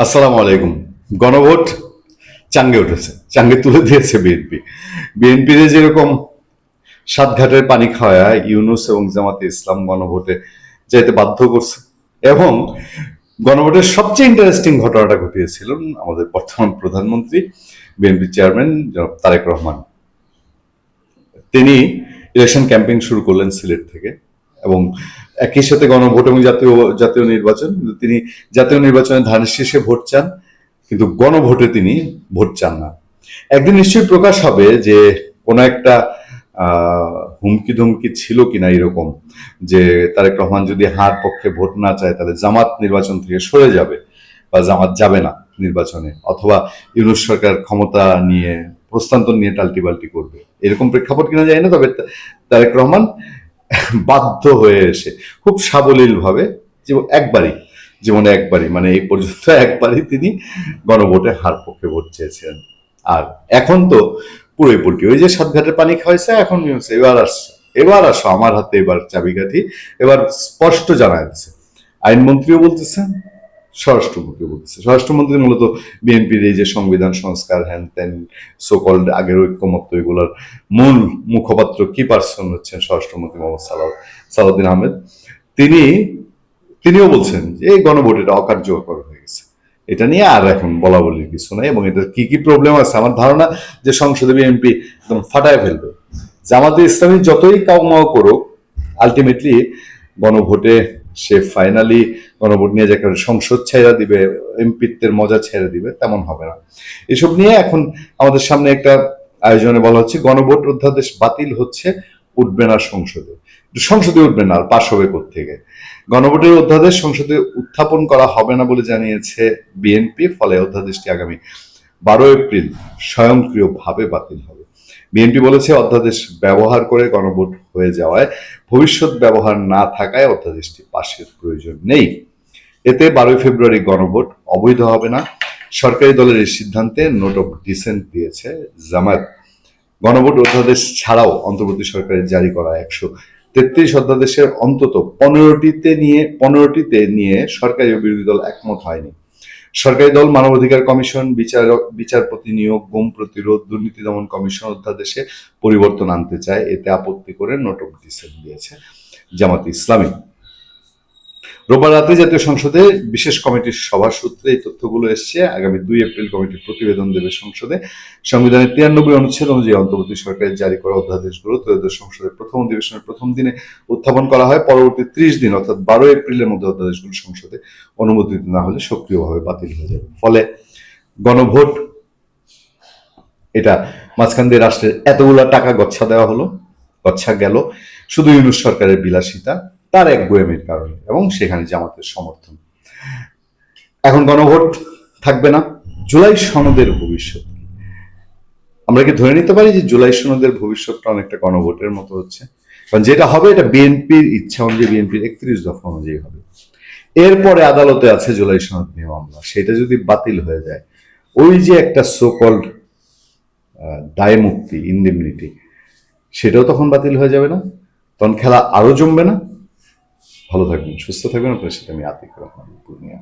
আসসালামু আলাইকুম। গণভোট চাঙ্গে উঠেছে, চাঙ্গে তুলে দিয়েছে বিএনপি। বিএনপির যেরকম সাত ঘাটের পানি খাওয়া ইউনূস এবং জামাতে ইসলাম গণভোটে যেতে বাধ্য করছে, এবং গণভোটের সবচেয়ে ইন্টারেস্টিং ঘটনাটা ঘটিয়েছিলেন আমাদের বর্তমান প্রধানমন্ত্রী, বিএনপি চেয়ারম্যান জনাব তারেক রহমান। তিনি ইলেকশন ক্যাম্পেইন শুরু করলেন সিলেট থেকে, এবং একই সাথে গণভোট এবং জাতীয় জাতীয় নির্বাচন। কিন্তু তিনি জাতীয় নির্বাচনে ধানের শীষে ভোট চান, কিন্তু গণভোটে তিনি ভোট চান না। একদিন নিশ্চয়ই প্রকাশ হবে যে কোনো একটা হুমকি ধুমকি ছিল কিনা এরকম, যে তারেক রহমান যদি হার পক্ষে ভোট না চায় তাহলে জামাত নির্বাচন থেকে সরে যাবে, বা জামাত যাবে না নির্বাচনে, অথবা ইউনূস সরকার ক্ষমতা নিয়ে প্রস্তান্তর নিয়ে টাল্টিবাল্টি করবে, এরকম প্রেক্ষাপট কিনা যায় না। তবে তারেক রহমান বাধ্য হয়ে এসে খুব সাবলীল ভাবে, জীবনে একবারই, মানে এই পর্যন্ত একবারই তিনি গণভোটে হার পক্ষে ভোট চেয়েছিলেন। আর এখন তো পুরোই পুলটি, ওই যে সাত ঘাটের পানি খাওয়াইছে, এখন এবার আসো আমার হাতে, এবার চাবিকাঠি, এবার স্পষ্ট জানা যাচ্ছে। আইনমন্ত্রীও বলতেছেন, স্বরাষ্ট্রমন্ত্রী মূলত বিএনপির এই যে সংবিধান সংস্কার হ্যান ত্যান সোকল্ড আগের ঐক্যমত্য, এগুলোর মূল মুখপাত্র কি পার্সন হচ্ছেন স্বরাষ্ট্রমন্ত্রী মোহাম্মদ সালাউদ্দিন আহমেদ। তিনি তিনিও বলছেন যে এই গণভোট এটা অকার্যকর হয়ে গেছে, এটা নিয়ে আর এখন বলা বলির কিছু নাই, এবং এটা কি কি প্রবলেম আছে আমার ধারণা যে সংসদে বিএনপি একদম ফাটায় ফেলবে। জামাতে ইসলামী যতই কাউমাও করুক, আলটিমেটলি গণভোটে সে ফাইনালি গণভোট নিয়ে যে সংসদ ছেড়ে দিবে, এমপিত্বের মজা ছেড়ে দিবে, তেমন হবে না। এসব নিয়ে এখন আমাদের সামনে একটা আয়োজনে বলা হচ্ছে গণভোট অধ্যাদেশ বাতিল হচ্ছে, উঠবে না সংসদে। সংসদে উঠবে না, আর পাশ হবে কোত্থেকে? গণভোটের অধ্যাদেশ সংসদে উত্থাপন করা হবে না বলে জানিয়েছে বিএনপি, ফলে অধ্যাদেশটি আগামী 12 এপ্রিল স্বয়ংক্রিয়ভাবে বাতিল হবে। বিএনপি বলেছে অধ্যাদেশ ব্যবহার করে গণভোট হয়ে যাওয়ায় ভবিষ্যৎ ব্যবহার না থাকায় অধ্যাদেশটি পাশের প্রয়োজন নেই। এতে 12 ফেব্রুয়ারি গণভোট অবৈধ হবে না। সরকারি দলের এই সিদ্ধান্তে নোট অফ ডিসেন্ট দিয়েছে জামায়াত। গণভোট অধ্যাদেশ ছাড়াও অন্তর্বর্তী সরকারের জারি করা 133 অধ্যাদেশের অন্তত 15টিতে নিয়ে সরকারি ও বিরোধী দল একমত হয়নি। সরকারি দল মানবাধিকার কমিশন, বিচারপতি নিয়োগ, গুম প্রতিরোধ, দুর্নীতি দমন কমিশন অধ্যাদেশে পরিবর্তন আনতে চায়, এতে আপত্তি করে নোট অফ ডিসেন্ট দিয়েছে জামাতে ইসলামী। রোববার রাতে জাতীয় সংসদে বিশেষ কমিটির সভার সূত্রে এই তথ্যগুলো এসছে। আগামী 2 এপ্রিল কমিটি প্রতিবেদন দেবে সংসদে। সংবিধানের 93 অনুচ্ছেদ অনুযায়ী অন্তর্বর্তী সরকারের জারি করা অধ্যাদেশগুলো ত্রয়োদশ সংসদের প্রথম অধিবেশনের প্রথম দিনে উত্থাপন করা হয়। পরবর্তী 30 দিন অর্থাৎ 12 এপ্রিলের মধ্যে অধ্যাদেশগুলো সংসদে অনুমোদিত না হলে সক্রিয়ভাবে বাতিল হয়ে যাবে। ফলে গণভোট, এটা মাঝখান দিয়ে রাষ্ট্রের এতগুলা টাকা গচ্ছা দেওয়া হলো, গচ্ছা গেল শুধু ইউনূস সরকারের বিলাসিতা, তার এক গোয়েমের কারণে, এবং সেখানে জামাতের সমর্থন। এখন গণভোট থাকবে না। জুলাই সনদের ভবিষ্যৎ কি? আমরা কি ধরে নিতে পারি যে জুলাই সনদের ভবিষ্যৎটা অনেকটা গণভোটের মতো হচ্ছে? কারণ যেটা হবে এটা বিএনপির ইচ্ছা অনুযায়ী, বিএনপির 31 দফা অনুযায়ী হবে। এরপরে আদালতে আছে জুলাই সনদ নিয়ে মামলা, সেটা যদি বাতিল হয়ে যায়, ওই যে একটা সোকল্ড দায় মুক্তি, ইনডেমনিটি, সেটাও তখন বাতিল হয়ে যাবে না? তখন খেলা আরো জমবে না? ভালো থাকবেন, সুস্থ থাকবেন। আপনার সাথে আমি আতিক রহমান, পূর্ণিয়া।